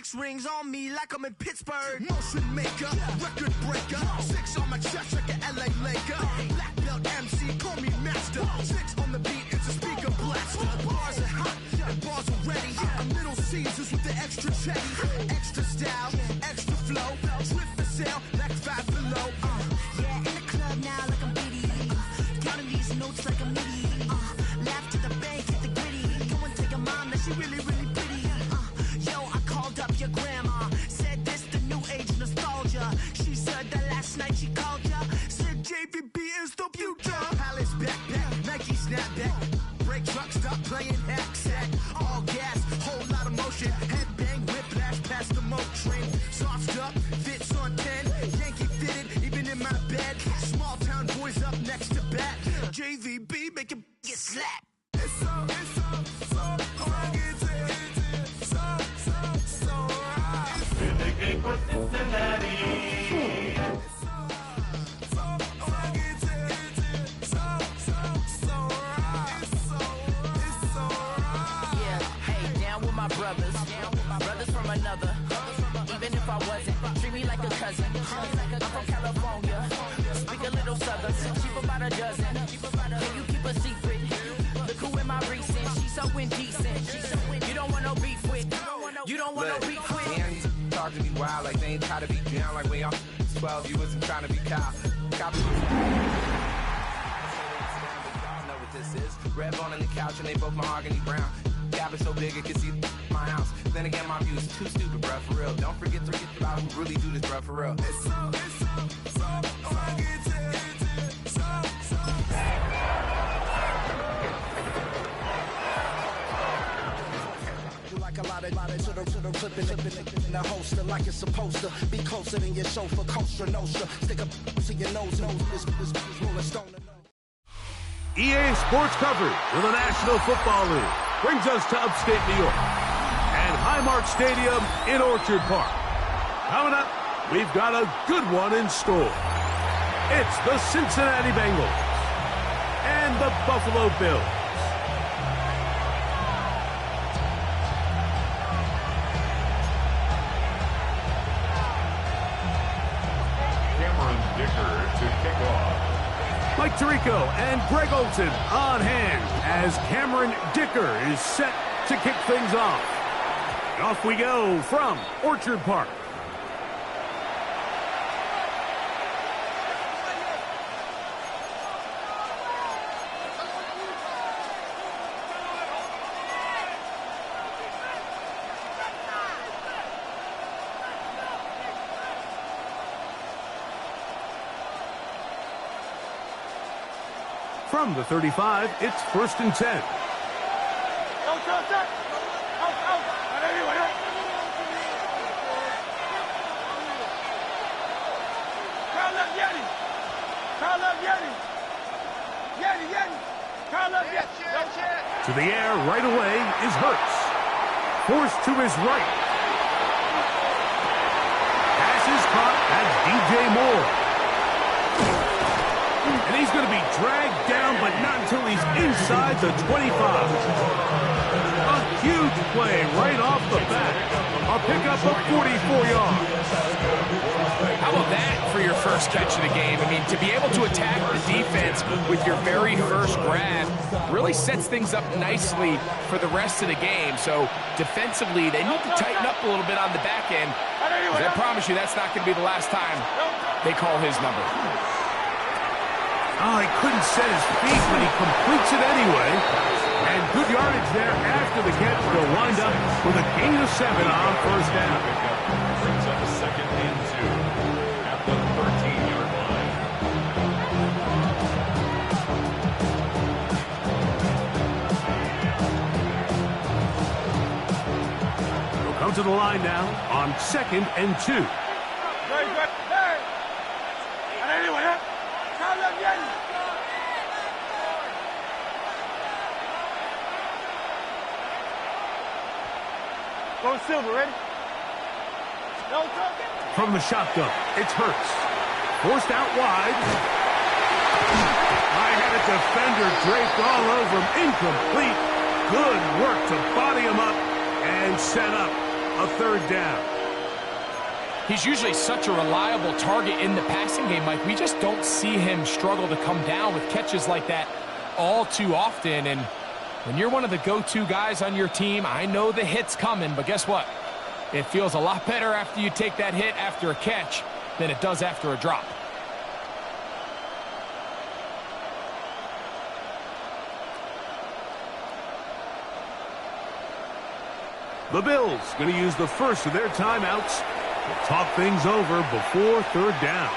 6 rings on me like I'm in Pittsburgh. Motion maker, record breaker. 6 on my chest like an LA Laker. Black belt MC, call me master. 6 on the beat, it's a speaker blaster. Bars are hot and bars are ready. I'm Little Caesars with the extra chetty. Extra style, extra flow. Drift for sale like 5 below. Yeah, in the club now like I'm Diddy. Counting these notes like a MIDI. Laugh to the bank, hit the gritty. Go and take a mom that she really, really pretty. Yo, I called up your grandma. Said this the new age nostalgia. She said that last night she called ya. Said JVB is the future. Palace backpack, Nike snapback. Brake truck, stop playing hack sack. All gas, whole lot of motion. Headbang, whiplash past the moat train. Soft up, fits on 10. Yankee fitted, even in my bed. Small town boys up next to bat. JVB make it get slapped. It's so Renegade for Cincinnati. Yeah, hey, down with my brothers from another. Even if I wasn't, treat me like a cousin. I'm from California, speak a little southern. Cheap about a dozen. Can you keep a secret? Look who in my recent. She's so indecent. You don't want no beef with. You don't want no beef with. Man, these talk to me wild like they ain't try to be down like when y'all 12. You wasn't trying to be Kyle. Y'all know what this is. Red bone on the couch and they both mahogany brown. Cabin so big it can see my house. Then again, my view is too stupid, bruh, for real. Don't forget about who really do this, bruh, for real. Like a lot of to the clipping in the holster like it's supposed to be closer than your chauffeur, Costa Nostra. Stick a to your nose, this rolling stone. EA Sports coverage of the National Football League brings us to upstate New York and Highmark Stadium in Orchard Park. Coming up, we've got a good one in store. It's the Cincinnati Bengals and the Buffalo Bills. Mike Tirico and Greg Olson on hand as Cameron Dicker is set to kick things off. And off we go from Orchard Park. From the 35, it's 1st and 10. To the air right away is Hurts. Forced to his right. Pass is caught. That's DJ Moore. And he's going to be dragged down, but not until he's inside the 25. A huge play right off the bat. A pickup of 44 yards. How about that for your first catch of the game? I mean, to be able to attack the defense with your very first grab really sets things up nicely for the rest of the game. So defensively, they need to tighten up a little bit on the back end. Because I promise you, that's not going to be the last time they call his number. Oh, he couldn't set his feet, but he completes it anyway. And good yardage there after the catch. They'll wind up with a gain of 7 on first down. Brings up a 2nd and 2 at the 13-yard line. They'll come to the line now on 2nd and 2. Go Silver, ready? No talking. From the shotgun, it's Hurts. Forced out wide. I had a defender draped all over him. Incomplete. Good work to body him up and set up a third down. He's usually such a reliable target in the passing game, Mike. We just don't see him struggle to come down with catches like that all too often. And when you're one of the go-to guys on your team, I know the hit's coming, but guess what? It feels a lot better after you take that hit after a catch than it does after a drop. The Bills going to use the first of their timeouts to talk things over before third down.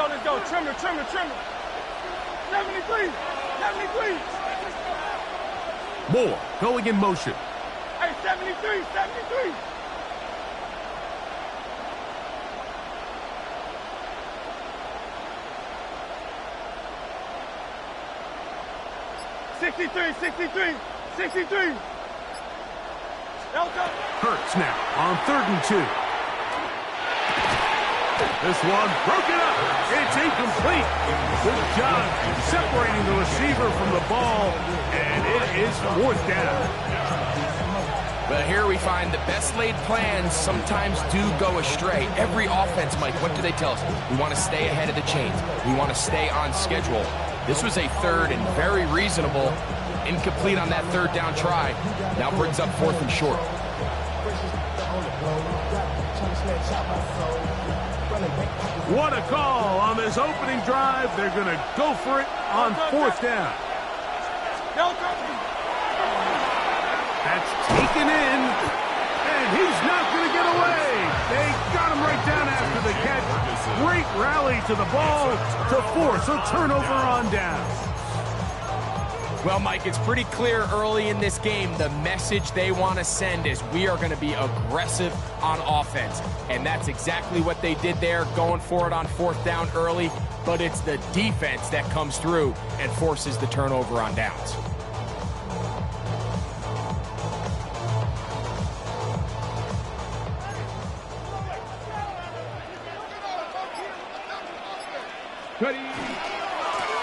Let's go. Trimmer. 73. Moore going in motion. Hey, 73. 63. Hurts now on 3rd and 2. This one broken up. It's incomplete. Good job separating the receiver from the ball, and it is 4th down. But here we find the best laid plans sometimes do go astray. Every offense, Mike, what do they tell us? We want to stay ahead of the chains. We want to stay on schedule. This was a 3rd and very reasonable. Incomplete on that 3rd down try. Now brings up 4th and short. What a call on this opening drive. They're going to go for it on 4th down. That's taken in, and he's not going to get away. They got him right down after the catch. Great rally to the ball to force a turnover on down. Well, Mike, it's pretty clear early in this game the message they want to send is we are going to be aggressive on offense. And that's exactly what they did there, going for it on 4th down early. But it's the defense that comes through and forces the turnover on downs.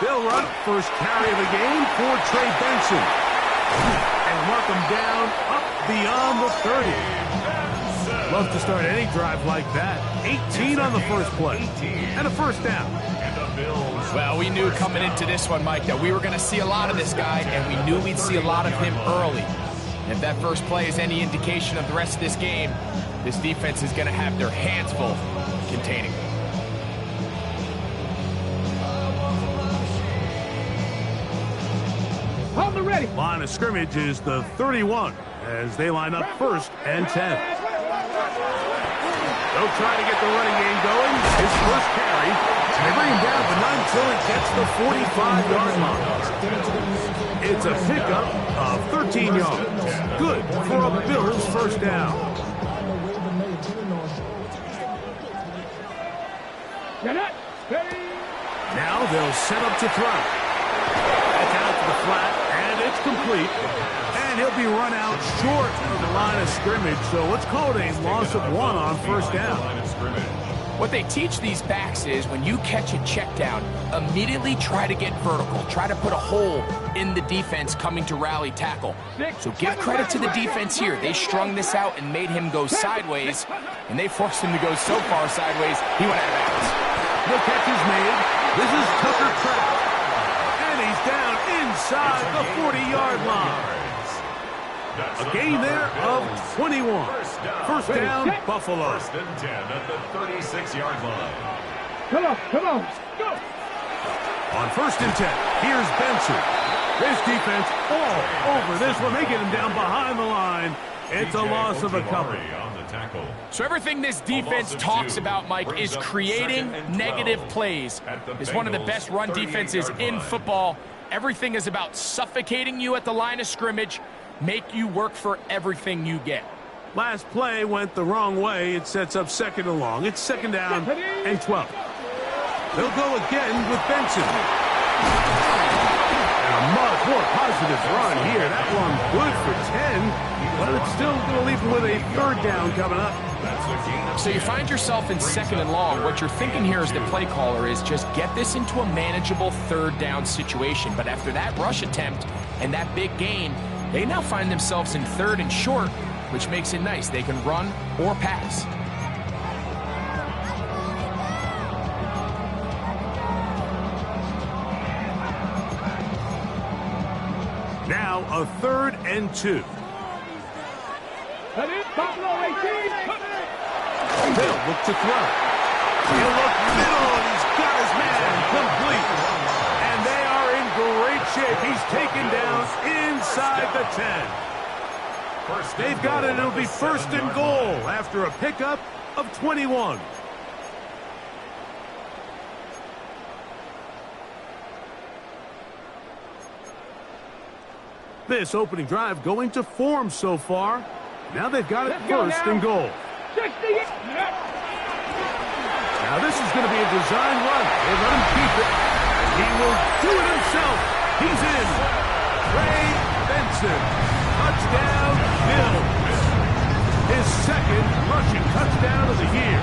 They'll run first carry of the game for Trey Benson. And mark him down up beyond the 30. Love to start any drive like that. 18 on the first play. And a 1st down. Well, we knew coming into this one, Mike, that we were going to see a lot of this guy, and we knew we'd see a lot of him early. If that first play is any indication of the rest of this game, this defense is going to have their hands full containing him. Ready. Line of scrimmage is the 31 as they line up 1st and 10. They'll try to get the running game going. His first carry. They bring him down but not until he gets the 45-yard line. It's a pickup of 13 yards. Good for a Bills 1st down. Now they'll set up to throw. That's out to the flat. It's complete, and he'll be run out short of the line of scrimmage, so let's call it a loss of 1 on 1st down. What they teach these backs is when you catch a check down, immediately try to get vertical, try to put a hole in the defense coming to rally tackle. So give credit to the defense here. They strung this out and made him go sideways, and they forced him to go so far sideways, he went out of bounds. The catch is made. This is Tucker Kraft. He's down inside the 40-yard line. A gain there of 21. 1st down, Buffalo. 1st and 10 at the 36-yard line. Come on, go. On 1st and 10, here's Benson. This defense all over this one. They get him down behind the line. It's a loss of a couple. So everything this defense talks about, Mike, is creating negative plays. It's one of the best run defenses in football. Everything is about suffocating you at the line of scrimmage, make you work for everything you get. Last play went the wrong way. It sets up 2nd and long. It's 2nd down and 12. They'll go again with Benson. And a much more positive run here. That one good for 10, but it's still going to leave him with a third down coming up. So you find yourself in 2nd and long. What you're thinking here as the play caller is just get this into a manageable third down situation. But after that rush attempt and that big gain, they now find themselves in 3rd and short, which makes it nice. They can run or pass. Now a 3rd and 2. They'll look to throw. He'll look middle, and he's got his man complete. And they are in great shape. He's taken down inside the 10. They've got it. It'll be 1st and goal after a pickup of 21. This opening drive going to form so far. Now they've got it 1st and goal. Now this is going to be a design run. They let him keep it. And he will do it himself. He's in. Ray Benson. Touchdown, Bills. His 2nd rushing touchdown of the year.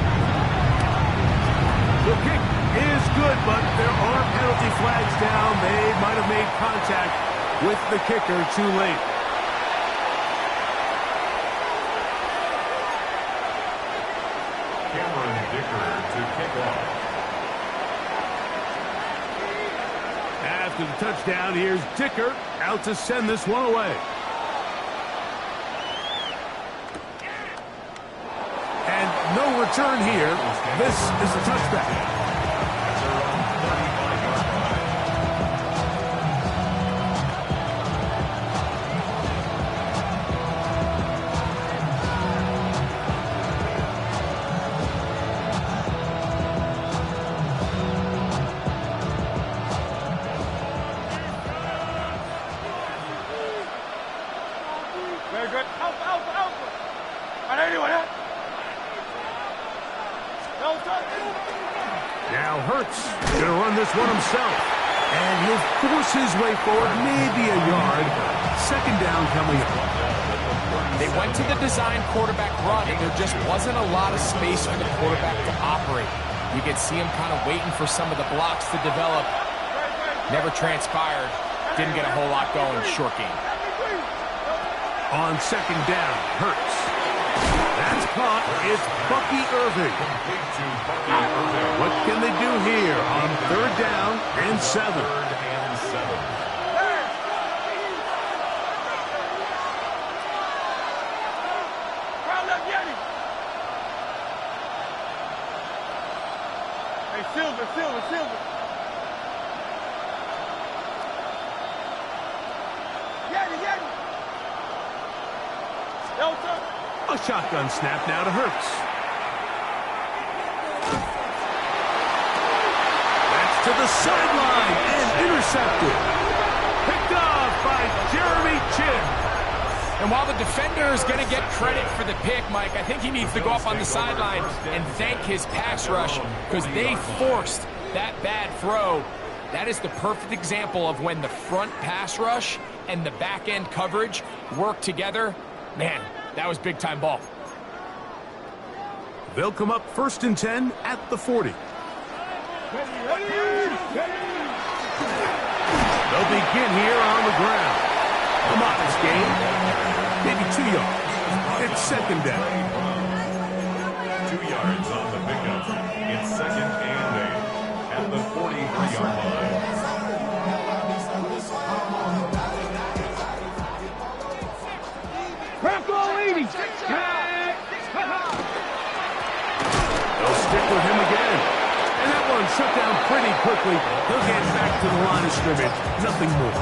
The kick is good, but there are penalty flags down. They might have made contact with the kicker too late. To kick off. After the touchdown, here's Dicker out to send this one away. And no return here. This is a touchback. Very good. Alpha. On anyone, huh? Now Hurts going to run this one himself. And he'll force his way forward, maybe a yard. 2nd down coming up. They went to the design quarterback run, and there just wasn't a lot of space for the quarterback to operate. You could see him kind of waiting for some of the blocks to develop. Never transpired. Didn't get a whole lot going. Short game. On 2nd down, Hurts. That's caught. It's Bucky Irving. What can they do here on 3rd down and 7? Hey, Silver. A shotgun snap now to Hurts. That's to the sideline and intercepted. Picked off by Jeremy Chinn. And while the defender is going to get credit for the pick, Mike, I think he needs to go up on the sideline and thank his pass rush because they forced that bad throw. That is the perfect example of when the front pass rush and the back end coverage work together. Man, that was big-time ball. They'll come up 1st and 10 at the 40. They'll begin here on the ground. A modest gain. Maybe 2 yards. It's 2nd down. 2 yards on the pickup. It's 2nd and 8 at the 43-yard line. They'll stick with him again. And that one shut down pretty quickly. He'll get back to the line of scrimmage. Nothing more.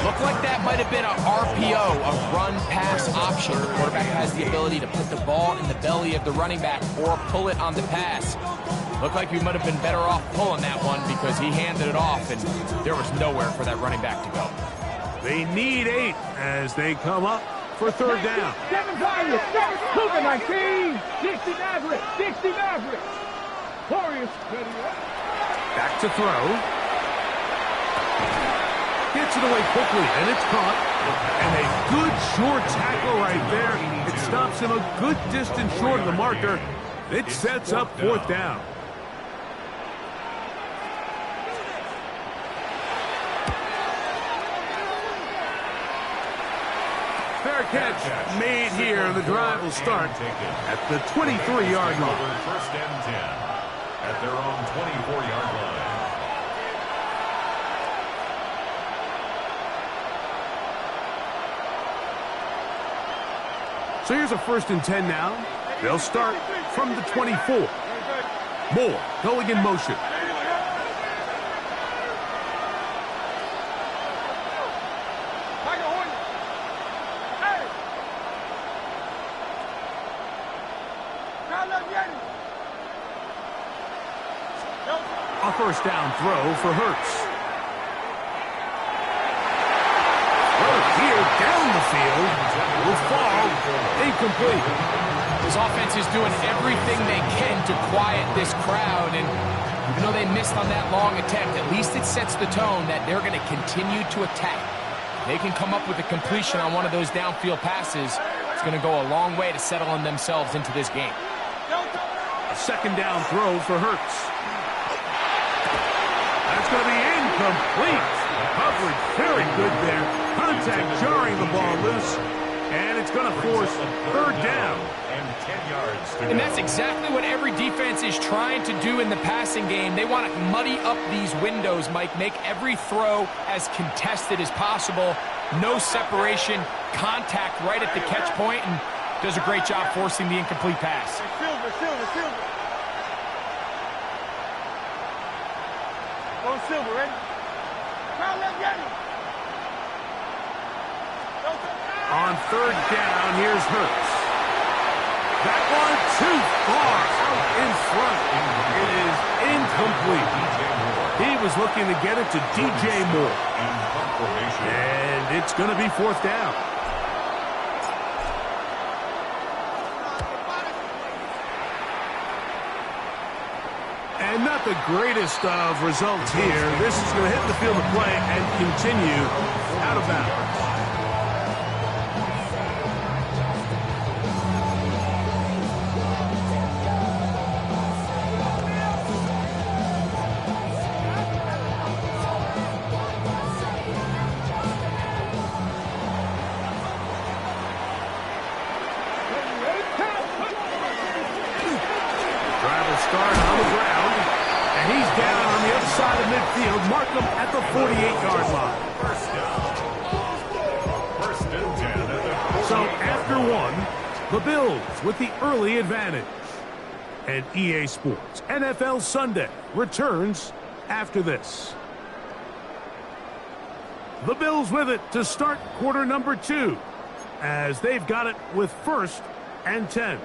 Looked like that might have been a RPO, a run-pass option. The quarterback has the ability to put the ball in the belly of the running back or pull it on the pass. Looked like we might have been better off pulling that one because he handed it off, and there was nowhere for that running back to go. They need 8 as they come up for 3rd down. 7 Warriors, 19, 60 Maverick, Warriors, ready up. Back to throw. Gets it away quickly, and it's caught. And a good short tackle right there. It stops him a good distance short of the marker. It sets up fourth down. Fair catch made here. The drive will start at the 23-yard line. First and 10 at their own 24-yard line. So here's a first and 10 now. They'll start from the 24. Moore going in motion. A first down throw for Hurts. Here down the field will fall incomplete. This offense is doing everything they can to quiet this crowd, and even though they missed on that long attempt, at least it sets the tone that they're going to continue to attack. They can come up with a completion on one of those downfield passes. It's going to go a long way to settling themselves into this game. A second down throw for Hurts. That's going to be incomplete. Coverage very good there. Contact jarring the ball loose, and it's going to force third down. And 10 yards to And go. that's exactly what every defense is trying to do in the passing game. They want to muddy up these windows, Mike, make every throw as contested as possible. No separation, contact right at the catch point, and does a great job forcing the incomplete pass. Silver. Go Silver, ready? Crowd, let's get him. On third down, here's Hurts. That one too far out in front. It is incomplete. He was looking to get it to DJ Moore. And it's going to be fourth down. And not the greatest of results here. This is going to hit the field of play and continue out of bounds. Start on the ground, and he's down on the other side of midfield. Mark him at the 48-yard line. First and 10 at the So after one, the Bills with the early advantage. And EA Sports NFL Sunday returns after this. The Bills with it to start quarter number 2, as they've got it with first and 10.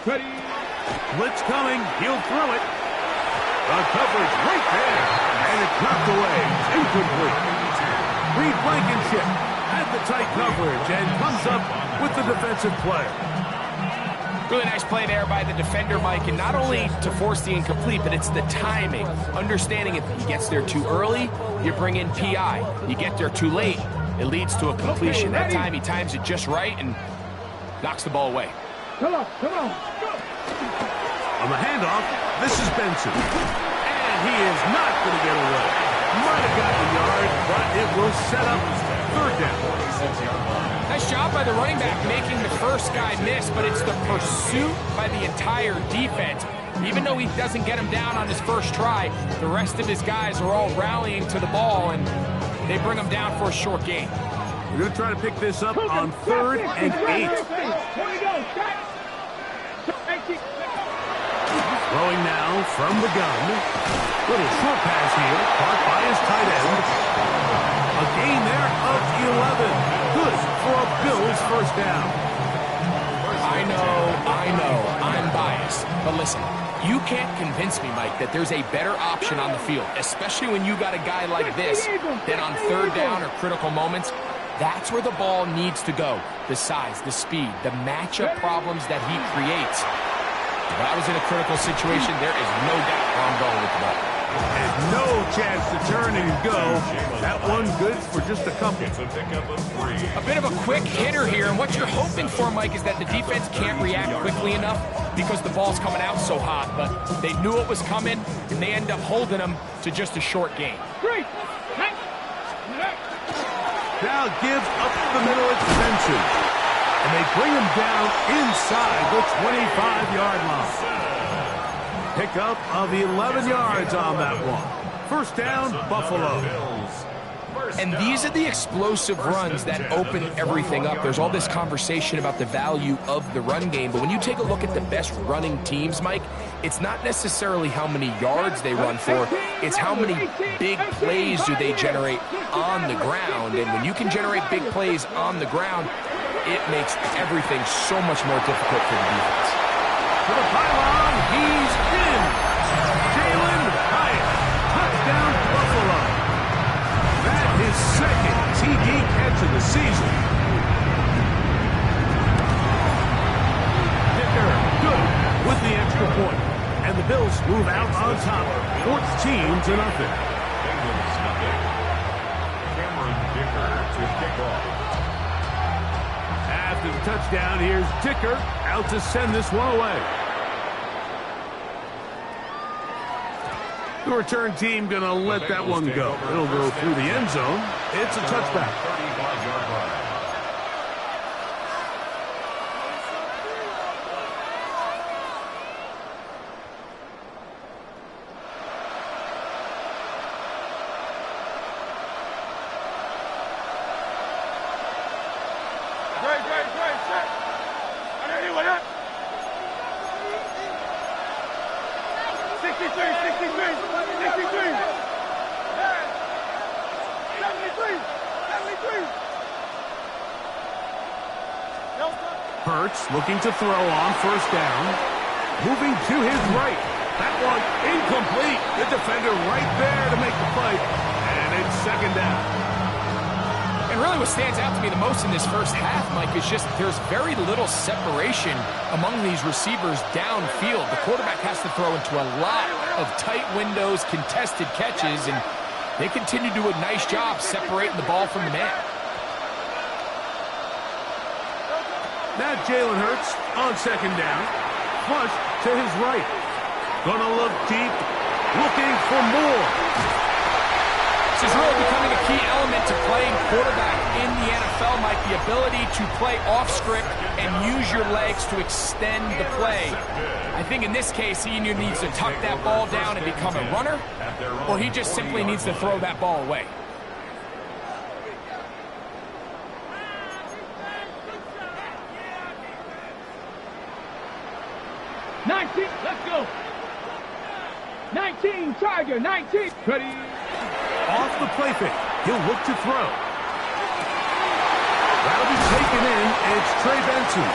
Ready. Blitz coming. He'll throw it. The coverage right there. And it's knocked away. Incomplete. Reed Blankenship had the tight coverage and comes up with the defensive play. Really nice play there by the defender, Mike, and not only to force the incomplete, but it's the timing. Understanding if he gets there too early, you bring in PI. You get there too late, it leads to a completion. That time he times it just right and knocks the ball away. Come on. On the handoff, this is Benson. And he is not going to get away. Might have got the yard, but it will set up third down. Nice job by the running back making the first guy miss, but it's the pursuit by the entire defense. Even though he doesn't get him down on his first try, the rest of his guys are all rallying to the ball, and they bring him down for a short gain. We're going to try to pick this up on 3rd and 8. Throwing now from the gun. Little short pass here, caught by his tight end. A gain there of 11. Good for a Bills first down. I know, I'm biased. But listen, You can't convince me, Mike, that there's a better option on the field, especially when you got a guy like this, then on third down or critical moments, that's where the ball needs to go. The size, the speed, the matchup problems that he creates. If I was in a critical situation, there is no doubt where I'm going with the ball. And no chance to turn and go. That one good for just a couple. It's a pickup of 3. A bit of a quick hitter here, and what you're hoping for, Mike, is that the defense can't react quickly enough because the ball's coming out so hot, but they knew it was coming, and they end up holding them to just a short gain. Now gives up the middle extension. And they bring him down inside the 25-yard line. Pickup of 11 yards on that one. First down, Buffalo. And these are the explosive runs that open everything up. There's all this conversation about the value of the run game, but when you take a look at the best running teams, Mike, it's not necessarily how many yards they run for, it's how many big plays do they generate on the ground. And when you can generate big plays on the ground, it makes everything so much more difficult for the defense. To the pylon, he's in. Jalen Hyatt, touchdown Buffalo. That is second TD catch of the season. Dicker, good with the extra point. And the Bills move out on top, 14-0. Bengals nothing. Cameron Dicker to kick off. After the touchdown, here's Dicker out to send this one away. The return team going to let that one go. It'll go through the end zone. It's a touchback. 35-yard line. Hurts looking to throw on first down. Moving to his right. That one incomplete. The defender right there to make the play. And it's second down. And really what stands out to me the most in this first half, Mike, is just there's very little separation among these receivers downfield. The quarterback has to throw into a lot of tight windows, contested catches, and they continue to do a nice job separating the ball from the man. Now Jalen Hurts on second down. Flush to his right. Gonna look deep. Looking for more. This is really becoming a key element to playing quarterback in the NFL, Mike. The ability to play off script and use your legs to extend the play. I think in this case, he either needs to tuck that ball down and become a runner, or he just simply needs to throw that ball away. Let's go. 19, Tiger, 19. Ready. Off the play fake. He'll look to throw. That'll be taken in. It's Trey Benson.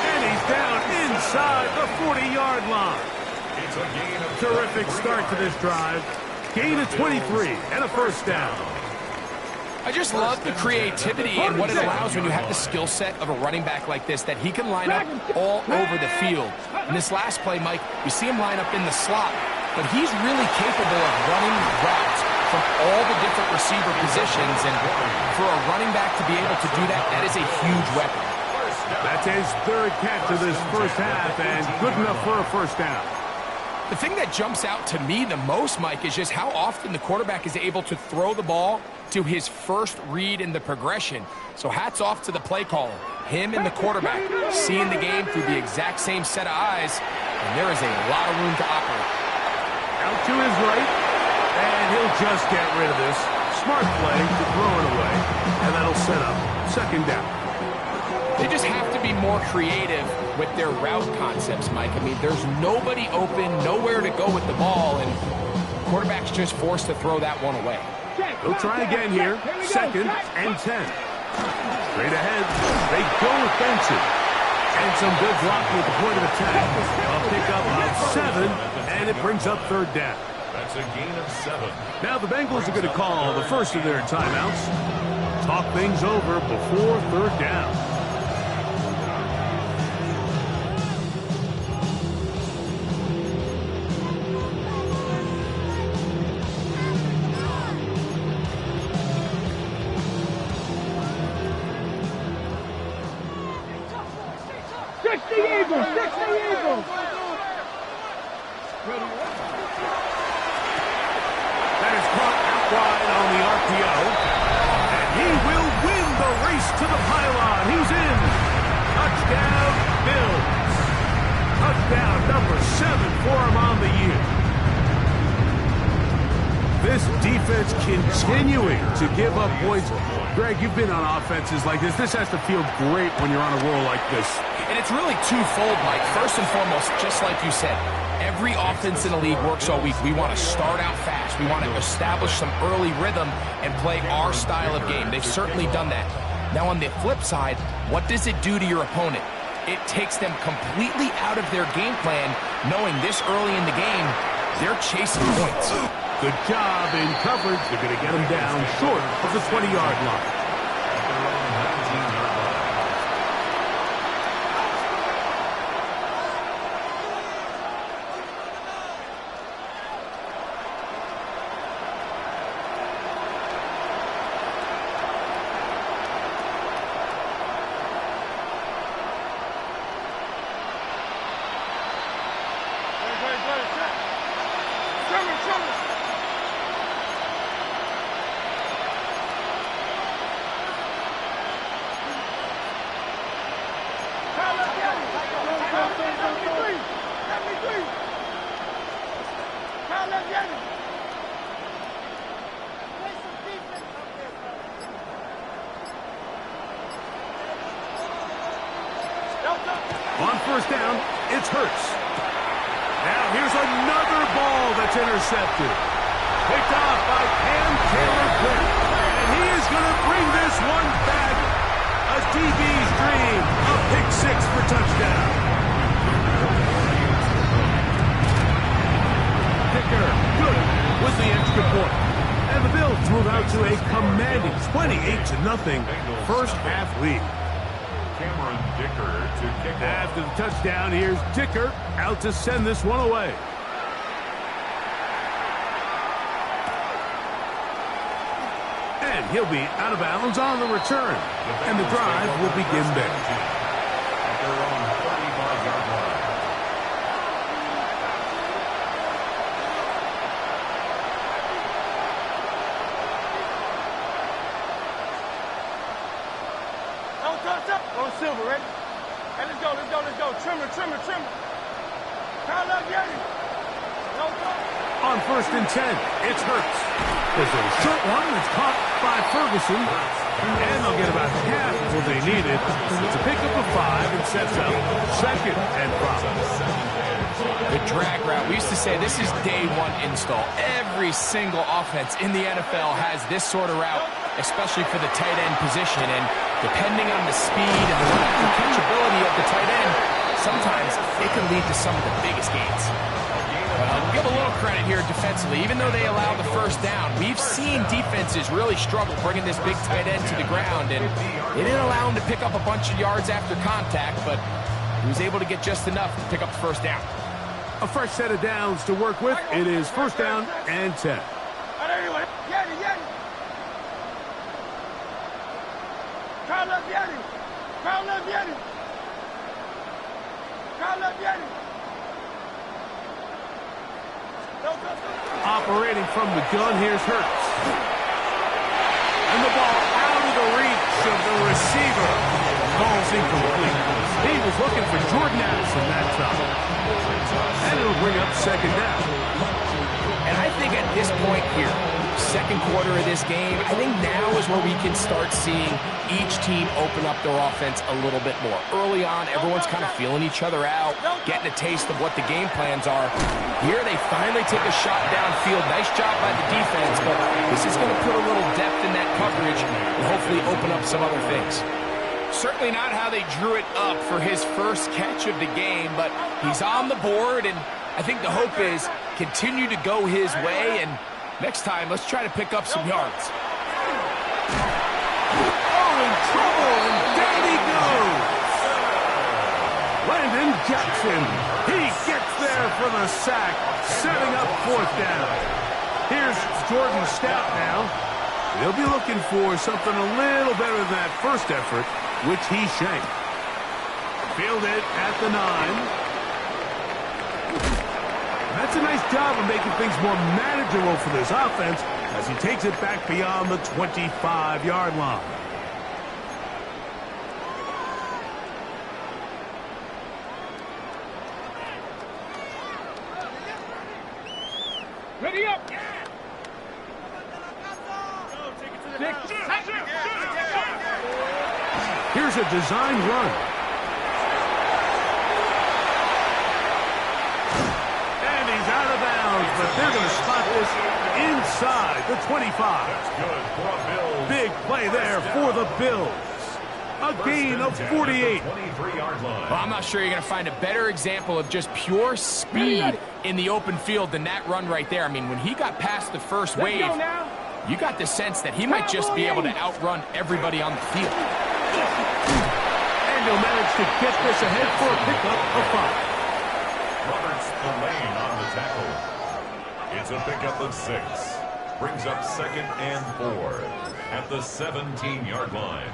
And he's down inside the 40-yard line. It's a gain of Terrific start to this drive. Gain of 23 and a first down. I just love the creativity and what it allows when you have the skill set of a running back like this, that he can line up all over the field. In this last play, Mike, you see him line up in the slot, but he's really capable of running routes from all the different receiver positions, and for a running back to be able to do that, that is a huge weapon. That's his third catch of this first half, and good enough for a first down. The thing that jumps out to me the most, Mike, is just how often the quarterback is able to throw the ball to his first read in the progression. So hats off to the play caller. Him and the quarterback seeing the game through the exact same set of eyes, and there is a lot of room to operate. Out to his right, and he'll just get rid of this. Smart play to throw it away, and that'll set up second down. They just have to be more creative with their route concepts, Mike. I mean, there's nobody open, nowhere to go with the ball, and the quarterback's just forced to throw that one away. They'll try again here. Second and 10. Straight ahead. They go with Benson. And some good blocking at the point of attack. A pickup of 7, and it brings up third down. That's a gain of 7. Now the Bengals are going to call the first of their timeouts. Talk things over before third down. That is caught out wide on the RPO. And he will win the race to the pylon. He's in. Touchdown, Bills. Touchdown number 7 for him on the year. This defense continuing to give up points. Greg, you've been on offenses like this. This has to feel great when you're on a roll like this. And it's really twofold, Mike. First and foremost, just like you said, every offense in the league works all week. We want to start out fast. We want to establish some early rhythm and play our style of game. They've certainly done that. Now, on the flip side, what does it do to your opponent? It takes them completely out of their game plan, knowing this early in the game, they're chasing points. Good job in coverage. They're going to get him down short of the 20-yard line. On first down, it's Hurts. Now here's another ball that's intercepted. Picked off by Cam Taylor-Britt. And he is going to bring this one back. A DB's dream. A pick 6 for touchdown. Kicker, good with the extra point. And the Bills move out to a commanding 28-0 first half lead. Cameron Dicker to kick off. After the touchdown, here's Dicker out to send this one away. And he'll be out of bounds on the return. And the drive will begin there. At their own 35-yard line. Go Silver, ready? Hey, let's go. Trimmer. Kyle up, Yeti. On first and 10, it's Hurts. There's a short one that's caught by Ferguson. And they'll get about half of what they needed. It's a pickup of 5 and sets up second and 5. The drag route, we used to say this is day one install. Every single offense in the NFL has this sort of route, especially for the tight end position. And depending on the speed and the catchability of the tight end, sometimes it can lead to some of the biggest gains. Give a little credit here defensively. Even though they allowed the first down, we've seen defenses really struggle bringing this big tight end to the ground, and they didn't allow him to pick up a bunch of yards after contact, but he was able to get just enough to pick up the first down. A fresh set of downs to work with. It is first down and 10. Anyway, Yeti. Kyle up, Yeti. Operating from the gun, here's Hurts. And the ball out of the reach of the receiver. Ball's incomplete. He was looking for Jordan Addison that time. And it'll bring up second down. And I think at this point here, second quarter of this game, I think now is where we can start seeing each team open up their offense a little bit more. Early on, everyone's kind of feeling each other out, getting a taste of what the game plans are. Here they finally take a shot downfield. Nice job by the defense, but this is going to put a little depth in that coverage and hopefully open up some other things. Certainly not how they drew it up for his first catch of the game, but he's on the board, and I think the hope is continue to go his way, and next time, let's try to pick up some yards. Oh, in trouble, and down he goes. Landon Jackson, he gets there for the sack, setting up 4th down. Here's Jordan Stout now. He'll be looking for something a little better than that first effort, which he shanked. Fielded at the 9. That's a nice job of making things more manageable for this offense as he takes it back beyond the 25-yard line. Ready up. Here's a design run. And he's out of bounds, but they're going to spot this inside the 25. That's good for a Bills. Big play there for the Bills. A gain of 48. 23-yard line. Well, I'm not sure you're going to find a better example of just pure speed in the open field than that run right there. I mean, when he got past the first wave, you got the sense that he might just be able to outrun everybody on the field. And he'll manage to get this ahead for a pickup of 5. Roberts the lane on the tackle. It's a pickup of 6. Brings up 2nd and 4 at the 17-yard line.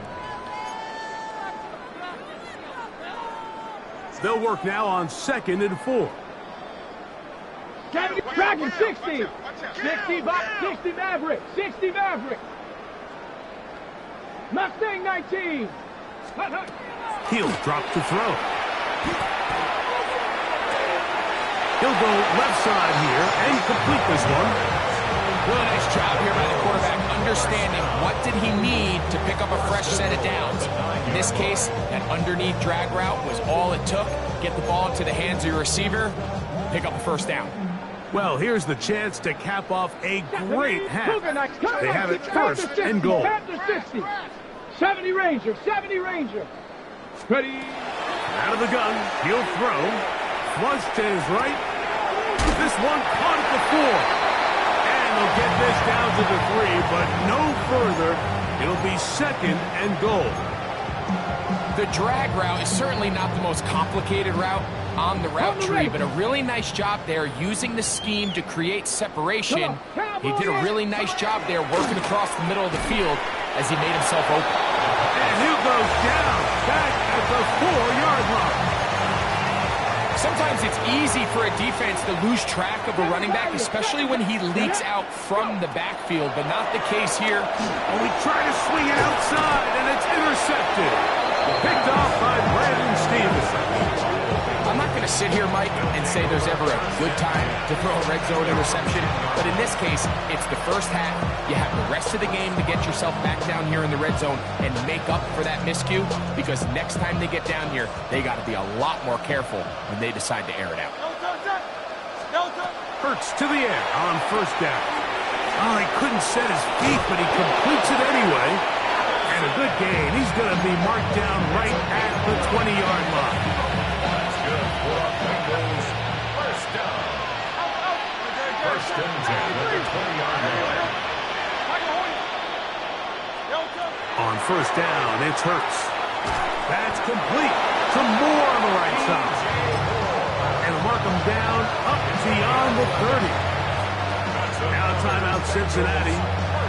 They'll work now on 2nd and 4. Dragon 60. 60 box, 60 Maverick. 60 Maverick. Mustang 19. He'll drop to throw. He'll go left side here and complete this one. Really nice job here by the quarterback, understanding what did he need to pick up a fresh set of downs. In this case, that underneath drag route was all it took. Get the ball into the hands of your receiver, pick up a 1st down. Well, here's the chance to cap off a great half. They have it 1st and goal. 60. 70 Ranger, 70 Ranger. Ready. Out of the gun, he'll throw. Flush to his right. This one caught at the 4. And they'll get this down to the 3, but no further. It'll be 2nd and goal. The drag route is certainly not the most complicated route on the route tree, but a really nice job there using the scheme to create separation. He did a really nice job there working across the middle of the field as he made himself open. And he goes down back at the 4-yard line. Sometimes it's easy for a defense to lose track of a running back, especially when he leaks out from the backfield, but not the case here. And we try to swing it outside, and it's intercepted. Picked off by Brandon Stevenson. I'm not going to sit here, Mike, and say there's ever a good time to throw a red zone interception, but in this case, it's the first half. You have the rest of the game to get yourself back down here in the red zone and make up for that miscue, because next time they get down here, they got to be a lot more careful when they decide to air it out. Hurts to the air on 1st down. Oh, he couldn't set his feet, but he completes it anyway. And a good gain. He's going to be marked down right at the 20-yard line. That's good for a Bengals 1st down. 1st and 10 at the 20-yard line. On 1st down, it's Hurts. That's complete to Moore on the right side. And mark him down up beyond the 30. Now timeout Cincinnati.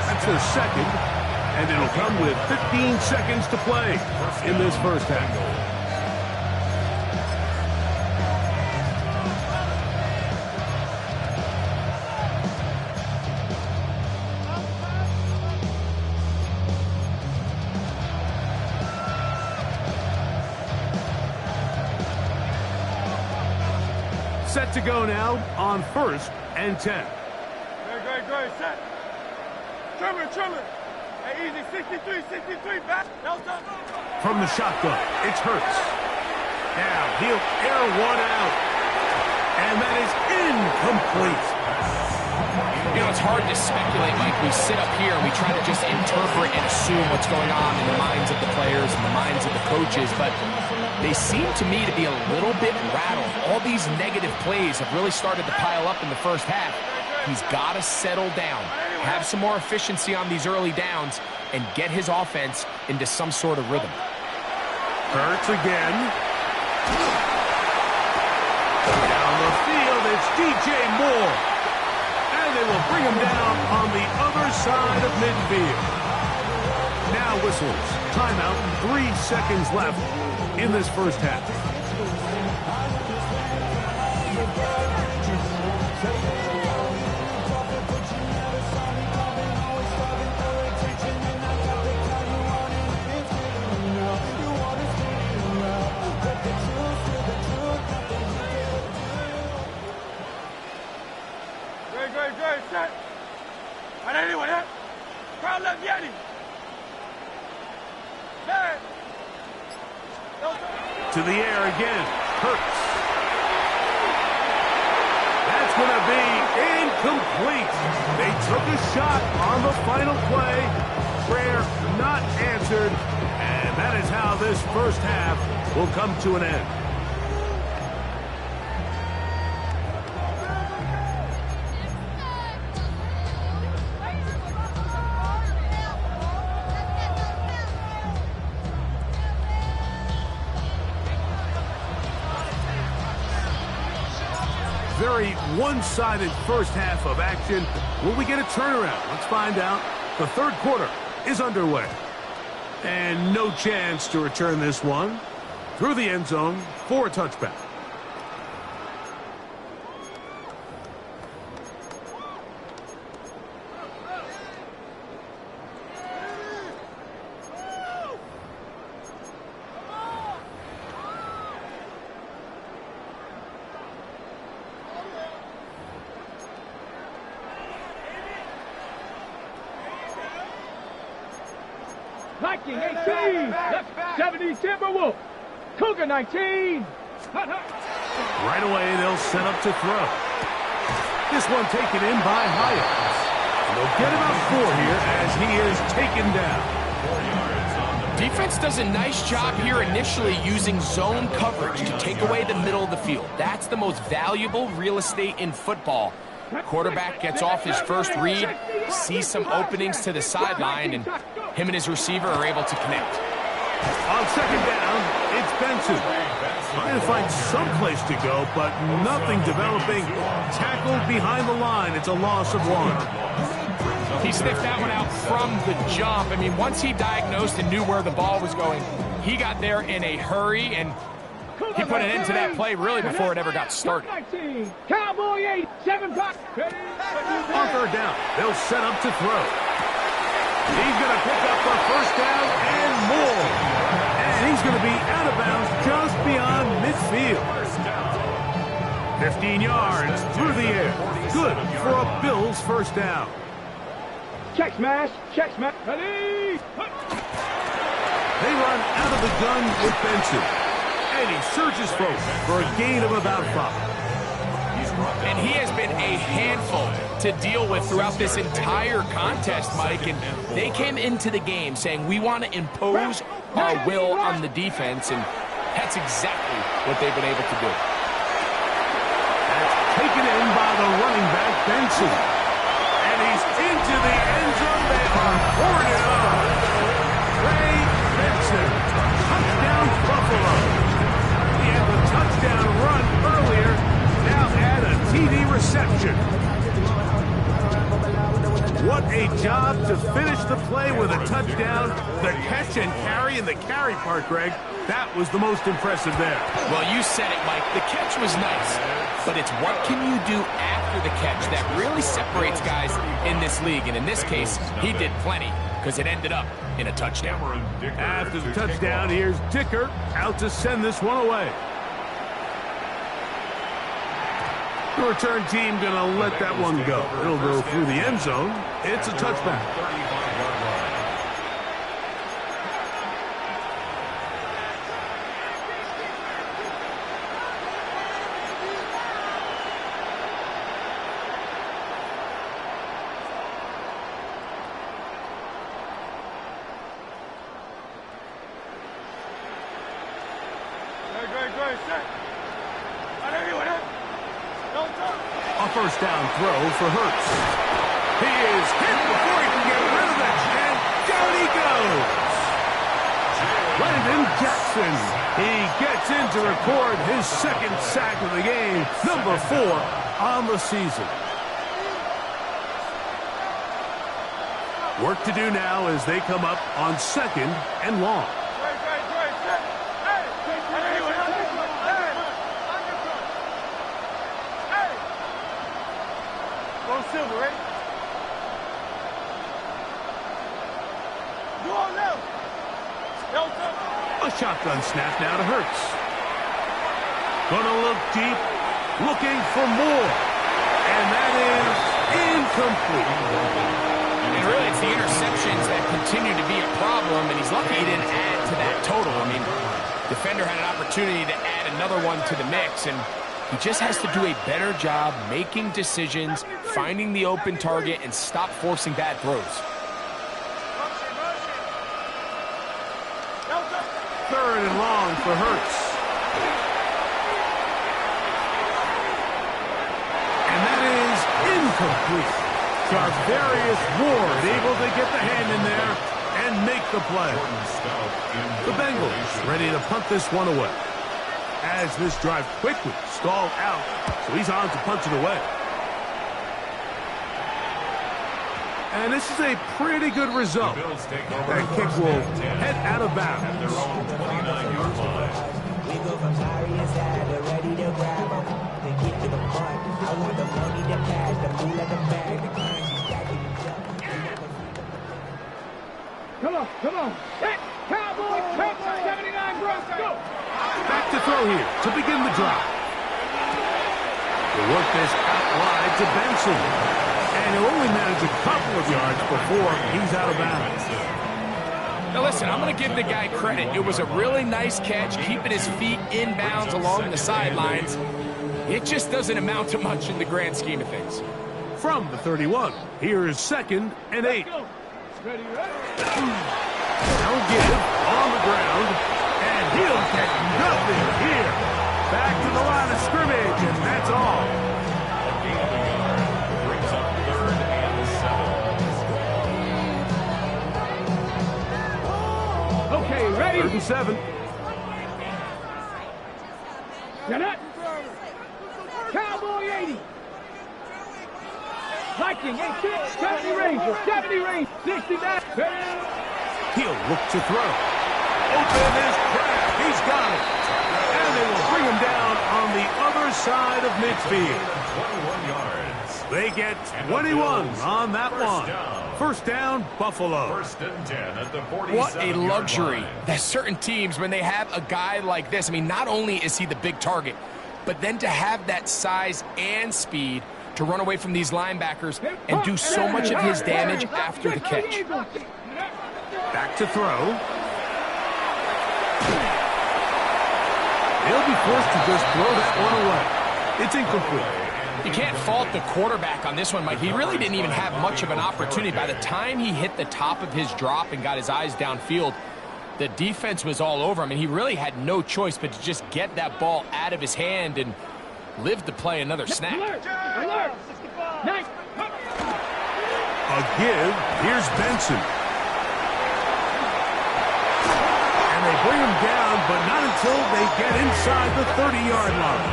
That's their 2nd. And it'll come with 15 seconds to play in this first half. Set to go now on 1st and 10. Great, set. Trimmer. Hey, easy, 63, back. From the shotgun, it's Hurts. Now he'll air one out. And that is incomplete. You know, it's hard to speculate, Mike. We sit up here and we try to just interpret and assume what's going on in the minds of the players and the minds of the coaches, but they seem to me to be a little bit rattled. All these negative plays have really started to pile up in the first half. He's got to settle down, have some more efficiency on these early downs, and get his offense into some sort of rhythm. Hurts again. Down the field, it's DJ Moore. And they will bring him down on the other side of midfield. Now whistles. Timeout, 3 seconds left in this first half. Great, set. And anyway, crowd left Yeti. Hey. To the air again. Hurts. That's going to be incomplete. They took a shot on the final play. Prayer not answered. And that is how this first half will come to an end. Very one-sided first half of action. Will we get a turnaround? Let's find out. The third quarter is underway. And no chance to return this one. Through the end zone for a touchback. Viking 18, 70 Timberwolf, Cougar 19. Right away, they'll set up to throw. This one taken in by Hyatt. They'll get about 4 here as he is taken down. Defense does a nice job here initially using zone coverage to take away the middle of the field. That's the most valuable real estate in football. Quarterback gets off his first read, sees some openings to the sideline, and him and his receiver are able to connect. On second down, it's Benson. Trying to find some place to go, but nothing developing. Tackled behind the line. It's a loss of 1. He sniffed that one out from the jump. I mean, once he diagnosed and knew where the ball was going, he got there in a hurry, and he put an end to that play really before it ever got started. Cowboy 8, 7 5. On third down, they'll set up to throw. He's going to pick up the first down and more. And he's going to be out of bounds just beyond midfield. 15 yards through the air. Good for a Bills first down. Check smash, ready. They run out of the gun with Benson. And he surges forward for a gain of about 5. And he has been a handful to deal with throughout this entire contest, Mike. And they came into the game saying, we want to impose our will on the defense, and that's exactly what they've been able to do. That's taken in by the running back, Benson. And he's into the end zone. They are pouring it on. Ray Benson. Touchdown, Buffalo. He had the touchdown run earlier. Now add a TD reception. What a job to finish the play with a touchdown. The catch and carry, and the carry part, Greg, that was the most impressive there. Well, you said it, Mike. The catch was nice, but it's what can you do after the catch that really separates guys in this league. And in this case, he did plenty because it ended up in a touchdown. After the touchdown, here's Dicker out to send this one away. The return team going to let that one go. It'll go through the end zone. It's a touchback. A first down throw for Hurts. He is hit before he can get rid of it, and down he goes. Landon Jackson. He gets in to record his second sack of the game, number 4 on the season. Work to do now as they come up on 2nd and long. Silver, right? You all know. A shotgun snap now to Hurts. Gonna look deep, looking for more. And that is incomplete. And really, it's the interceptions that continue to be a problem, and he's lucky he didn't add to that total. I mean, defender had an opportunity to add another one to the mix, and he just has to do a better job making decisions, finding the open target, and stop forcing bad throws. 3rd and long for Hurts. And that is incomplete. Tarvarius Ward able to get the hand in there and make the play. The Bengals ready to punt this one away. As this drive quickly stalled out, so he's on to punch it away. And this is a pretty good result. That kick will head out of bounds. At their own 29-yard line. We go from sorry inside, they're ready to grab them. They get to the front. I want the money, the cash, the food, and the bag, the currency stacking the jump. Come on. Hit. Cowboys, 79 Bronx, go. Back to throw here to begin the drive. They work this out wide to Benson. And he'll only manage a couple of yards before he's out of bounds. Now listen, I'm going to give the guy credit. It was a really nice catch, keeping his feet in bounds along the sidelines. It just doesn't amount to much in the grand scheme of things. From the 31, here is 2nd and 8. Now give on the ground, and he'll get nothing here. Back to the line of scrimmage, and that's all. A gain of a yard brings up 3rd and 7. Okay, ready? 3rd and 7. Get up. Cowboy 80. Viking 86. 70 Ranger. 70 Ranger. 69. He'll look to throw. Open is Pratt. He's got it. And they will bring him down on the other side of midfield. 21 yards. They get 21 on that one. Down. First down, Buffalo. 1st and 10 at the 47-yard What a luxury line. that certain teams, when they have a guy like this, I mean, not only is he the big target, but then to have that size and speed to run away from these linebackers and do so much of his damage after the catch. Back to throw. He'll be forced to just throw that one away. It's incomplete. You can't fault the quarterback on this one, Mike. He really didn't even have much of an opportunity. By the time he hit the top of his drop and got his eyes downfield, the defense was all over him, and he really had no choice but to just get that ball out of his hand and live to play another snap. Alert. Nice. A give. Here's Benson. And they bring him down, but not until they get inside the 30-yard line.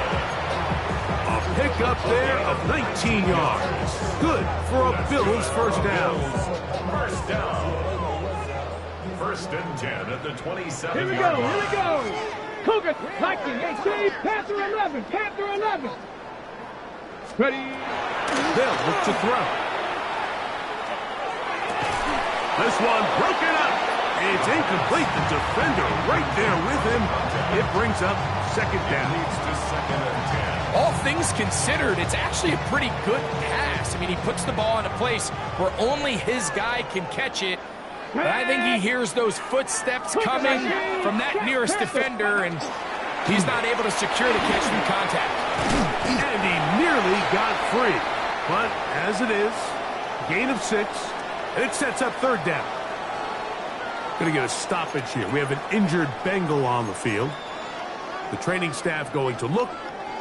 A pickup there of 19 yards. Good for a Bills first down. First down. 1st and 10 at the 27-yard Here we go. Cougar, Viking 18. Panther 11. Panther 11. Ready. They'll look to throw. This one broken up. It's incomplete. The defender right there with him. It brings up 2nd down. Leads to 2nd and 10. All things considered, it's actually a pretty good pass. I mean, he puts the ball in a place where only his guy can catch it. But I think he hears those footsteps coming from that nearest defender, and he's not able to secure the catch through contact. And he nearly got free. But as it is, gain of 6, and it sets up 3rd down. Going to get a stoppage here. We have an injured Bengal on the field. The training staff going to look,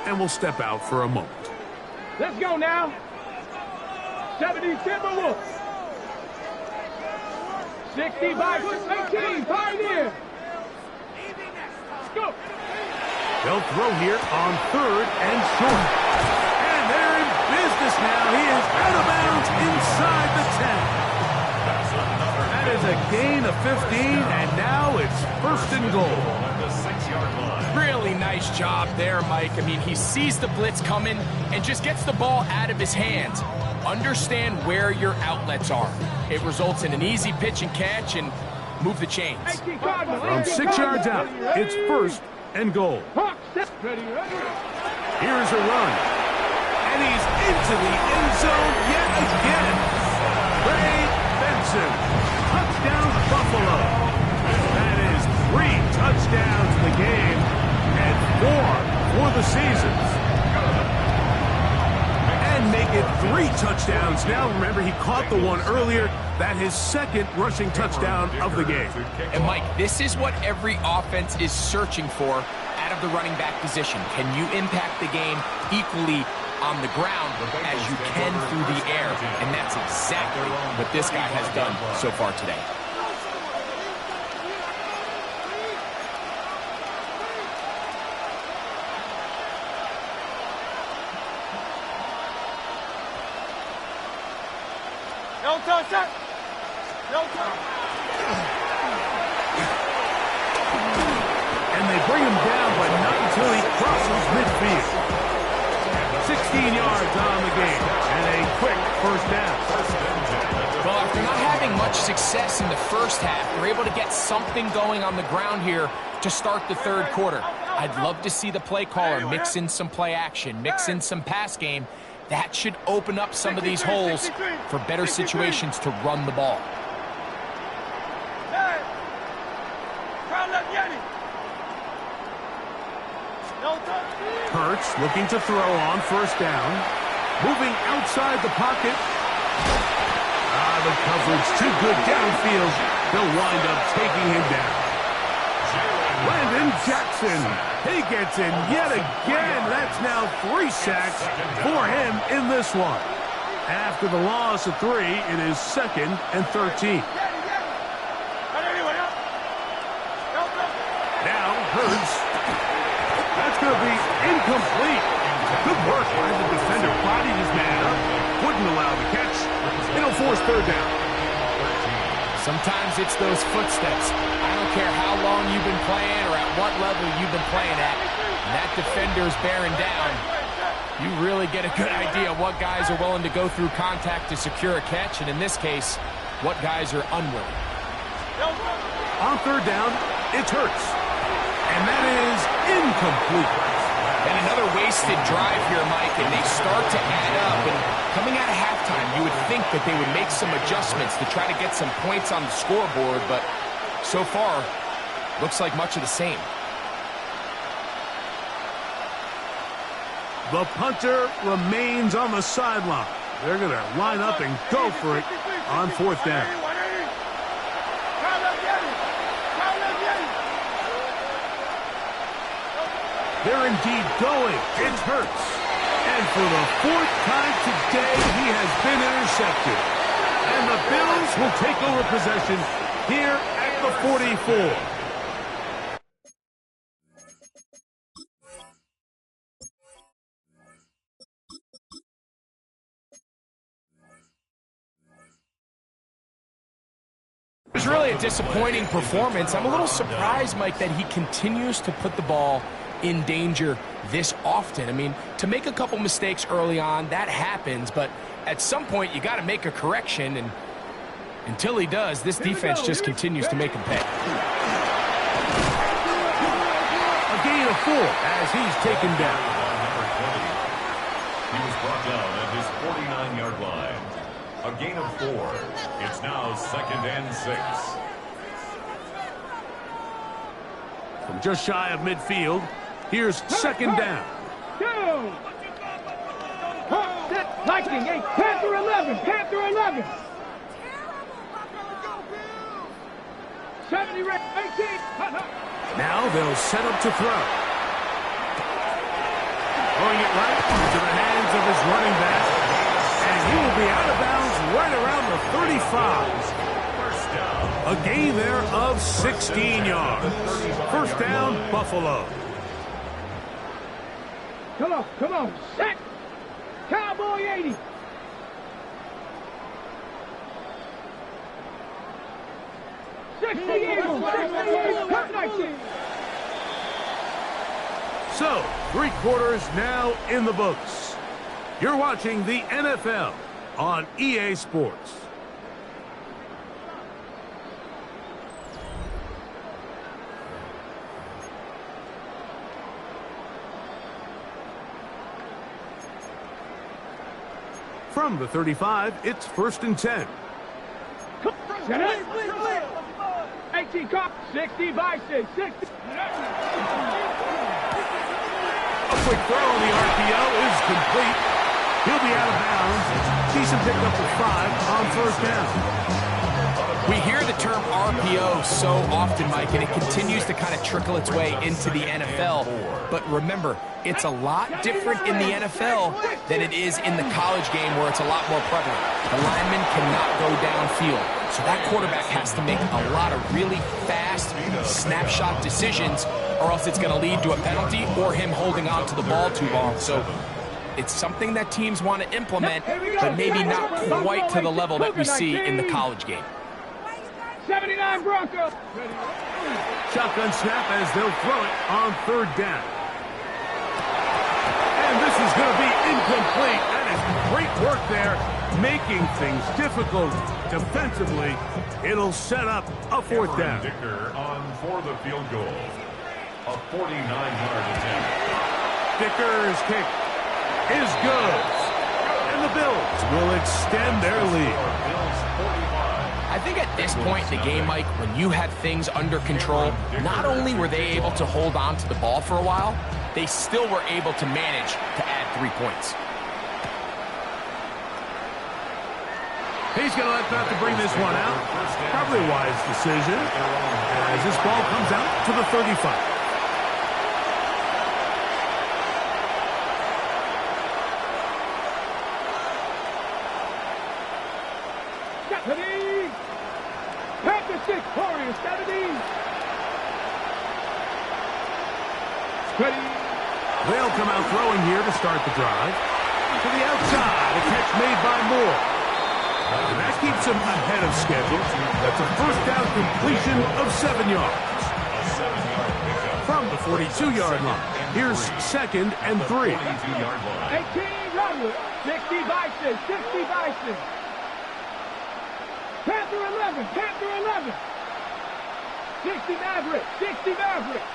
and will step out for a moment. Let's go now. 70 Timberwolves. 60 by 18, Pioneer. Let's go. They'll throw here on 3rd and short. And they're in business now. He is out of bounds inside the 10. That is a gain of 15, and now it's 1st and goal. Really nice job there, Mike. I mean, he sees the blitz coming and just gets the ball out of his hands. Understand where your outlets are. It results in an easy pitch and catch and move the chains. From 6 yards out, it's 1st and goal. Here's a run. And he's into the end zone yet again. Ray Benson. Touchdown, Buffalo. That is 3 touchdowns in the game and 4 for the season. And make it 3 touchdowns now. Remember, he caught the one earlier. That his 2nd rushing touchdown of the game. And Mike, this is what every offense is searching for out of the running back position. Can you impact the game equally on the ground as you can through the air? And that's exactly what this guy has done so far today. No touch it. No touch. And they bring him down, but not until he crosses midfield. 16 yards on the game, and a quick 1st down. Well, after not having much success in the first half, they're able to get something going on the ground here to start the 3rd quarter. I'd love to see the play caller mix in some play action, mix in some pass game. That should open up some of these holes for better situations to run the ball. Hurts looking to throw on 1st down. Moving outside the pocket. The coverage too good downfield. They'll wind up taking him down. Landon Jackson. He gets in yet again. That's now 3 sacks for him in this one. After the loss of 3, it is 2nd and 13. Now Hurts. That's going to be incomplete. Good work by the defender. Bodied his man up. Wouldn't allow the catch. It'll force 3rd down. Sometimes it's those footsteps. I don't care how long you've been playing or at what level you've been playing at. When that defender's bearing down, you really get a good idea of what guys are willing to go through contact to secure a catch, and in this case, what guys are unwilling. On 3rd down, it's Hurts. And that is incomplete. And another wasted drive here, Mike, and they start to add up. And coming out of halftime, you would think that they would make some adjustments to try to get some points on the scoreboard, but so far, looks like much of the same. The punter remains on the sideline. They're going to line up and go for it on 4th down. They're indeed going. It's Hurts. And for the 4th time today, he has been intercepted. And the Bills will take over possession here at the 44. It was really a disappointing performance. I'm a little surprised, Mike, that he continues to put the ball in danger this often. I mean, to make a couple mistakes early on, that happens, but at some point you got to make a correction, and until he does, this defense just continues to make him pay. A gain of 4 as he's taken down. He was brought down at his 49-yard line. A gain of 4. It's now 2nd and 6. From just shy of midfield, here's 2nd down. Lightning, hey, Panther 11, Panther 11. 70, 18. Now they'll set up to throw. Throwing it right into the hands of his running back. And he will be out of bounds right around the 35. A gain there of 16 yards. First down, Buffalo. Come on, set! Cowboy 80! So, 3 quarters now in the books. You're watching the NFL on EA Sports. From the 35, it's 1st and 10. 18 cop, 60 by 6, 60. A quick throw on the RPO is complete. He'll be out of bounds. Decent pickup for 5 on 1st down. We hear the term RPO so often, Mike, and it continues to kind of trickle its way into the NFL. But remember, it's a lot different in the NFL than it is in the college game where it's a lot more prevalent. The lineman cannot go downfield. So that quarterback has to make a lot of really fast snapshot decisions, or else it's going to lead to a penalty or him holding on to the ball too long. So it's something that teams want to implement, but maybe not quite to the level that we see in the college game. 79 Broncos. Shotgun snap as they'll throw it on 3rd down. And this is going to be incomplete. That is great work there, making things difficult defensively. It'll set up a 4th down. Dicker on for the field goal. A 49-yard attempt. Dicker's kick is good. And the Bills will extend their lead. I think at this point in the game, Mike, when you have things under control, not only were they able to hold on to the ball for a while, they still were able to manage to add 3 points. He's going to let that to bring this one out. Probably a wise decision as this ball comes out to the 35. They'll come out throwing here to start the drive. To the outside, a catch made by Moore. And that keeps him ahead of schedule. That's a 1st down completion of 7 yards. From the 42-yard line, here's 2nd and 3. 18 Rodwood, 60 by 6, 60 by 6. Panther 11, Panther 11. 60 Maverick, 60 Maverick.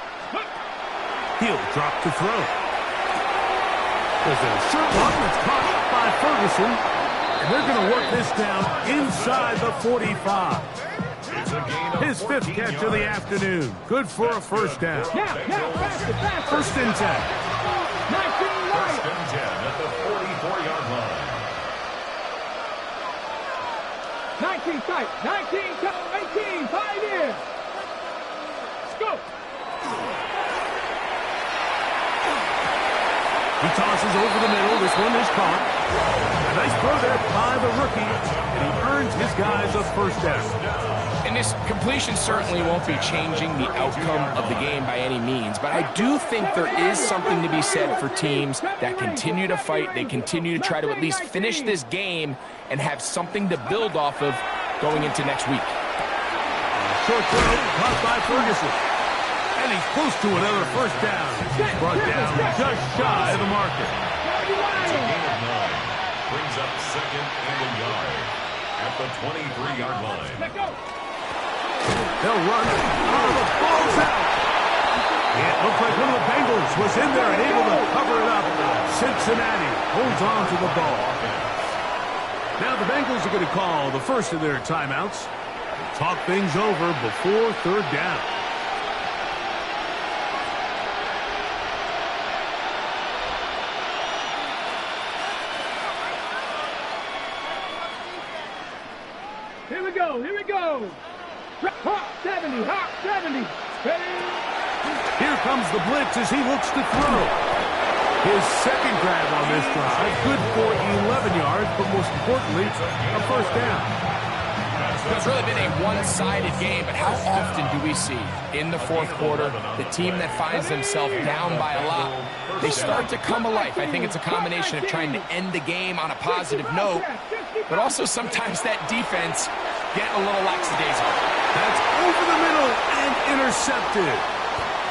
He'll drop to throw. There's a short one that's caught by Ferguson. And they're going to work this down inside the 45. His 5th catch of the afternoon. Good for a 1st down. Now, faster, faster. 1st and 10. 1st and 10 at the 44-yard line. 19 tight, 19 tight, 18, 5 in. Let's go. He tosses over the middle. This one is caught. A nice throw there by the rookie, and he earns his guys a 1st down. And this completion certainly won't be changing the outcome of the game by any means, but I do think there is something to be said for teams that continue to fight. They continue to try to at least finish this game and have something to build off of going into next week. Short throw caught by Ferguson. And he's close to another 1st down. He's brought down just shy of the marker. It's a gain of 9. Brings up 2nd and a yard at the 23-yard line. They'll run. Oh, the ball's out. Yeah, it looked like one of the Bengals was in there and able to cover it up. Cincinnati holds on to the ball. Now the Bengals are going to call the first of their timeouts. Talk things over before 3rd down. Here we go. Hawk 70, Hawk 70. Ready? Here comes the blitz as he looks to throw. His second grab on this drive, good for 11 yards, but most importantly, a first down. It's really been a one-sided game, but how often do we see in the fourth quarter the team that finds themselves down by a lot, they start to come alive? I think it's a combination of trying to end the game on a positive note, but also sometimes that defense getting a little lackadaisical. That's over the middle and intercepted.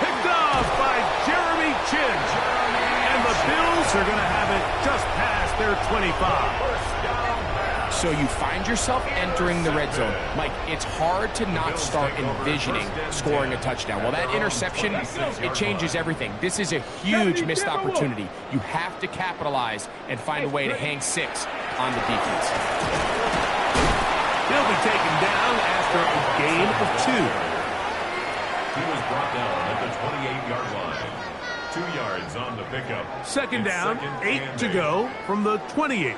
Picked off by Jeremy Chin. And the Bills are going to have it just past their 25. So you find yourself entering the red zone. Mike, it's hard to not start envisioning scoring a touchdown. Well, that interception, it changes everything. This is a huge missed opportunity. You have to capitalize and find a way to hang 6 on the defense. He'll be taken down after a gain of 2. He was brought down at the 28-yard line. 2 yards on the pickup. Second down, 8 to go from the 28.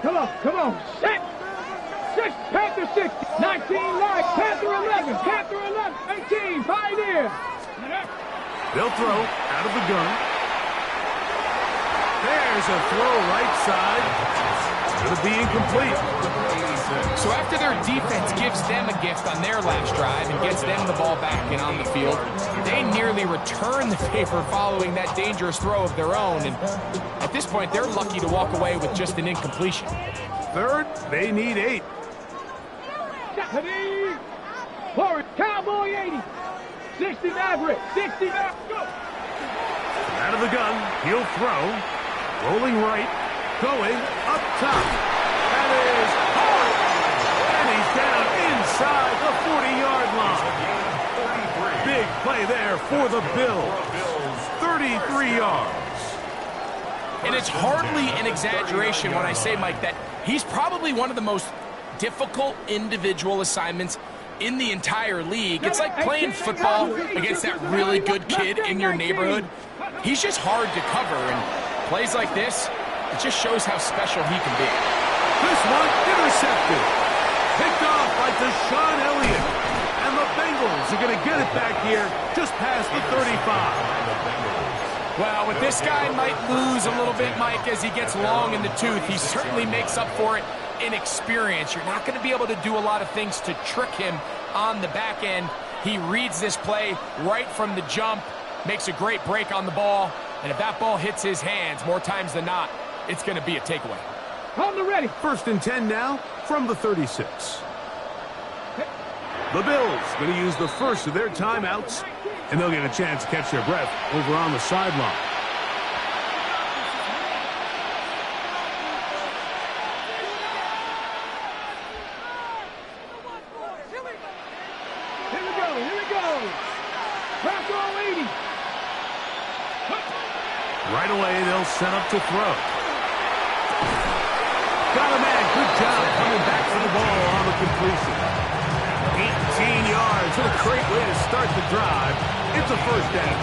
Come on, 6, Panther 60, 19, 9, Panther 11, Panther 11, 18, Pioneer. They'll throw out of the gun. There's a throw right side. Going to be incomplete. So after their defense gives them a gift on their last drive and gets them the ball back and on the field, they nearly return the favor following that dangerous throw of their own. And at this point, they're lucky to walk away with just an incompletion. Third, they need 8. Forward, Cowboy 80, 60 Maverick, 60 Maverick, go! Out of the gun, he'll throw. Rolling right, going up top. That is hard. And he's down inside the 40-yard line. Big play there for the Bills. 33 yards. And it's hardly an exaggeration when I say, Mike, that he's probably one of the most difficult individual assignments in the entire league. It's like playing football against that really good kid in your neighborhood. He's just hard to cover, and plays like this, it just shows how special he can be. This one intercepted. Picked off by Deshaun Elliott. And the Bengals are going to get it back here just past the 35. Well, with this guy might lose a little bit, Mike, as he gets long in the tooth. He certainly makes up for it in experience. You're not going to be able to do a lot of things to trick him on the back end. He reads this play right from the jump, makes a great break on the ball, and if that ball hits his hands more times than not, it's going to be a takeaway. On the ready. First and 10 now from the 36. The Bills going to use the first of their timeouts, and they'll get a chance to catch their breath over on the sideline. Here we go. Bronco 80. Right away, they'll set up to throw. Got a man. Good job coming back for the ball on the completion. 18 yards. What a great way to start the drive. It's a first down.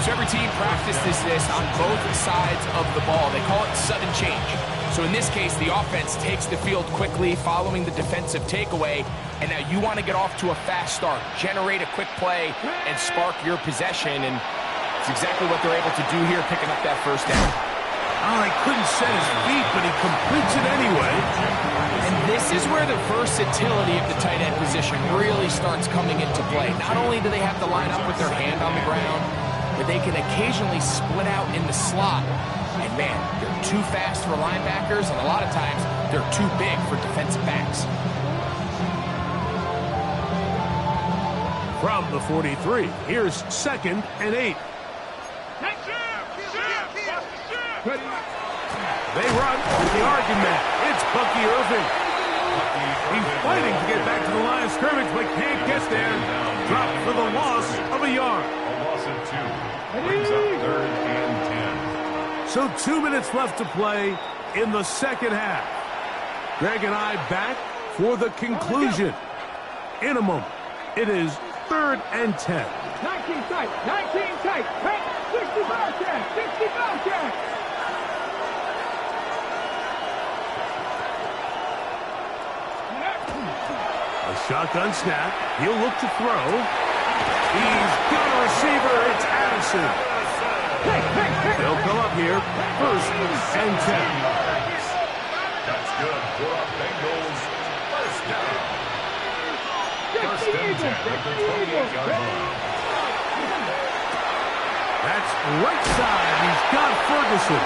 So every team practices this on both sides of the ball. They call it sudden change. So in this case, the offense takes the field quickly following the defensive takeaway, and now you want to get off to a fast start, generate a quick play, and spark your possession, and it's exactly what they're able to do here, picking up that first down. Oh, he couldn't set his feet, but he completes it anyway. And this is where the versatility of the tight end position really starts coming into play. Not only do they have to line up with their hand on the ground, but they can occasionally split out in the slot. And man, they're too fast for linebackers, and a lot of times they're too big for defensive backs. From the 43, here's 2nd and 8. They run with the argument. It's Bucky Irving. He's fighting to get back to the line of scrimmage, but can't get there. Dropped for the loss of a yard. A loss of 2. Brings up 3rd and 10. So 2 minutes left to play in the second half. Greg and I back for the conclusion. In a moment, it is 3rd and 10. 19 tight, 19 tight. 60 Bobcat, 60 Bobcat. A shotgun snap. He'll look to throw. He's got a receiver. It's Addison. They'll come up here, first and 10. That's good for a Bengals first down. First and 10 at the 28-yard line. That's right side. He's got Ferguson.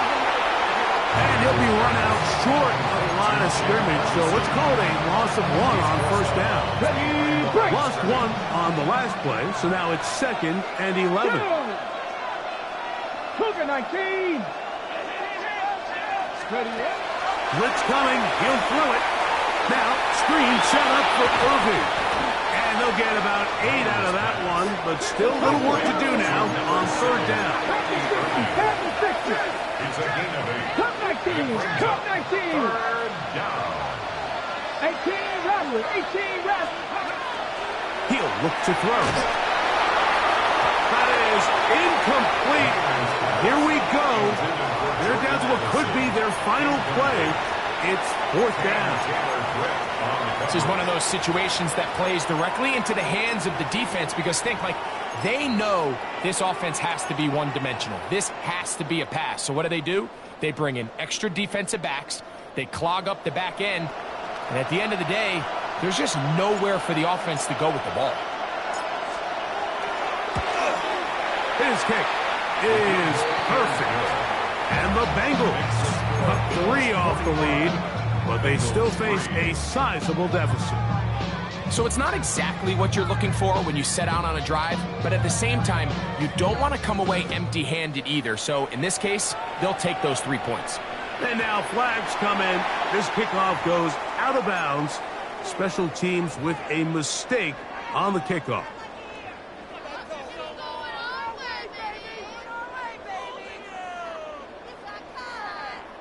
And he'll be run out short of the line of scrimmage. So let's call it a loss of 1 on first down. Lost 1 on the last play, so now it's second and 11. Cougar 19. Blitz coming. He'll throw it. Now, screen set up for Irving. And they'll get about 8 out of that one, but still a little work to do now on third down. It's a gain of 8. Cup 19. Cup 19. Third down. 18 Robert. 18 Robert. He'll look to throw. That is incomplete. Here we go. They're down to what could be their final play. It's fourth down. This is one of those situations that plays directly into the hands of the defense because think, like, they know this offense has to be one-dimensional. This has to be a pass. So what do? They bring in extra defensive backs. They clog up the back end. And at the end of the day, there's just nowhere for the offense to go with the ball. His kick is perfect. And the Bengals cut 3 off the lead, but they still face a sizable deficit. So it's not exactly what you're looking for when you set out on a drive, but at the same time, you don't want to come away empty-handed either. So in this case, they'll take those 3 points. And now flags come in. This kickoff goes out of bounds. Special teams with a mistake on the kickoff.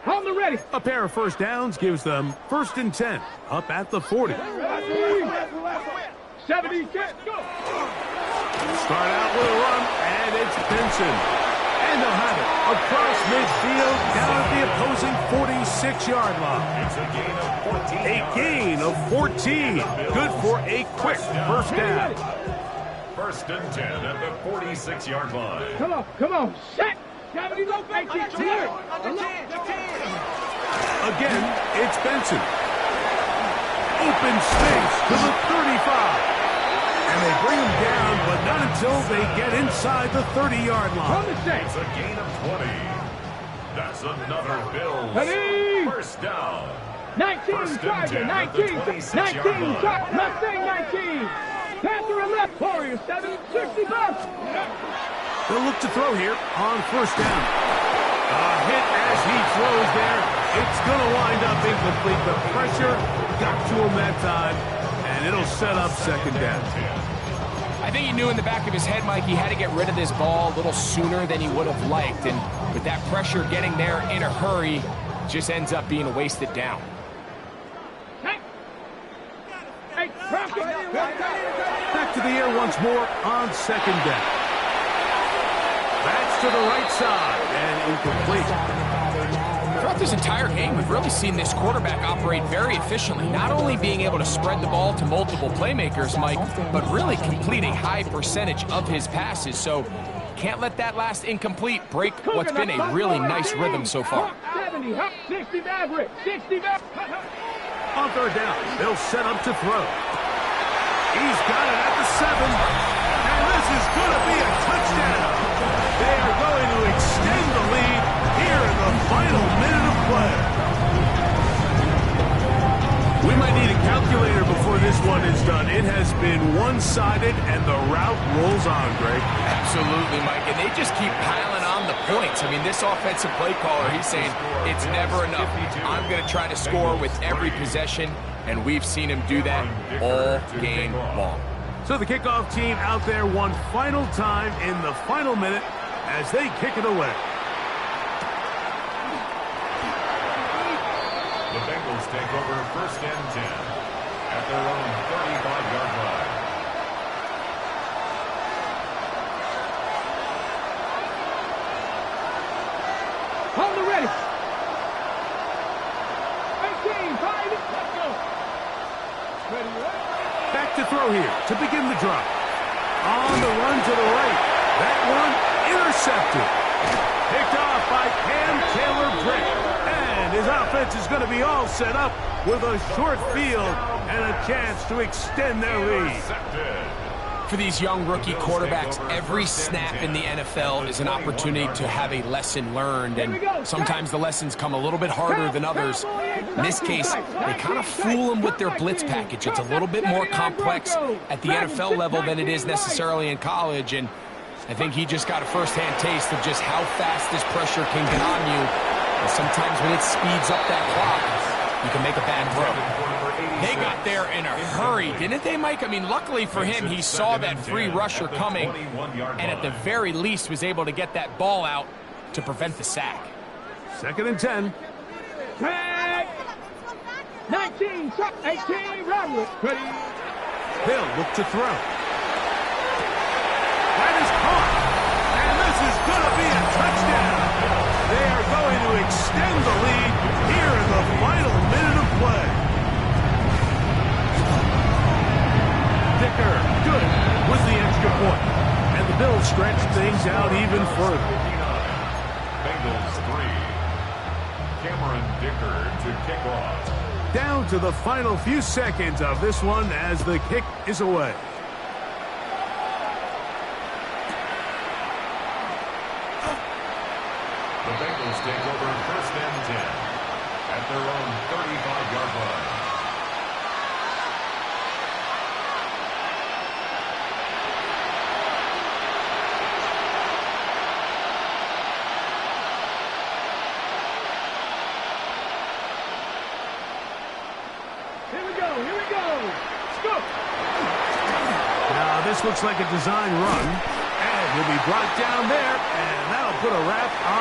On the ready. A pair of first downs gives them first and 10, up at the 40. 70, go. Start out with a run, and it's Benson. And they'll have it across midfield down at the opposing 46-yard line. It's a gain of 14. A gain of 14. Good for a quick first down. First and 10 at the 46-yard line. Come on, set. 70, low, 18, Again, it's Benson. Open space to the 35. And they bring him down, but not until they get inside the 30-yard line. It's a gain of 20. That's another Bills first down. 19, Tiger, 19, 19, Mustang 19. Panther 11, Warrior 7, 65. They'll look to throw here on first down. A hit as he throws there. It's going to wind up incomplete. The pressure got to him that time, and it'll set up second down. I think he knew in the back of his head, Mike, he had to get rid of this ball a little sooner than he would have liked. And with that pressure getting there in a hurry, just ends up being a wasted down. Back to the air once more on second down. That's to the right side and incomplete. Throughout this entire game, we've really seen this quarterback operate very efficiently, not only being able to spread the ball to multiple playmakers, Mike, but really complete a high percentage of his passes. So can't let that last incomplete break what's been a really nice rhythm so far. 70, 60 Maverick, 60 Maverick. On third down, they'll set up to throw. He's got it at the 7, and this is going to be a touchdown. They are going to extend the lead here in the final minute of play. We might need a calculator before this one is done. It has been one-sided, and the route rolls on, Greg. Absolutely, Mike, and they just keep piling on the points. I mean, this offensive play caller, he's saying it's never enough. I'm going to try to score with every possession, and we've seen him do that all game long. So the kickoff team out there one final time in the final minute as they kick it away. The Bengals take over first and 10 at their own 35-yard line. On the ready. 18, 5, let's go. Ready, Back to throw here to begin the drive. On the run to the right. That one intercepted. Picked off by Cam Taylor-Britt. And his offense is going to be all set up with a short field and a chance to extend their lead. For these young rookie quarterbacks, every snap in the NFL is an opportunity to have a lesson learned, and sometimes the lessons come a little bit harder than others. In this case, they kind of fool them with their blitz package. It's a little bit more complex at the NFL level than it is necessarily in college, and I think he just got a first-hand taste of just how fast this pressure can get on you. And sometimes when it speeds up that clock, you can make a bad throw. They got there in a hurry, didn't they, Mike? I mean, luckily for him, he saw that free rusher coming and at the very least was able to get that ball out to prevent the sack. 2nd and 10. Tag. 19, 18, Robert. Ready. Hill look to throw. That is caught. And this is going to be a touchdown. They are going to extend the lead here in the final minute of play. Dicker, good with the extra point. And the Bills stretch things out even further. Bengals 3. Cameron Dicker to kick off. Down to the final few seconds of this one as the kick is away. The Bengals take over 1st and 10 at their own 35-yard line. Here we go. Scoop. Now this looks like a design run, and he'll be brought down there, and that'll put a wrap on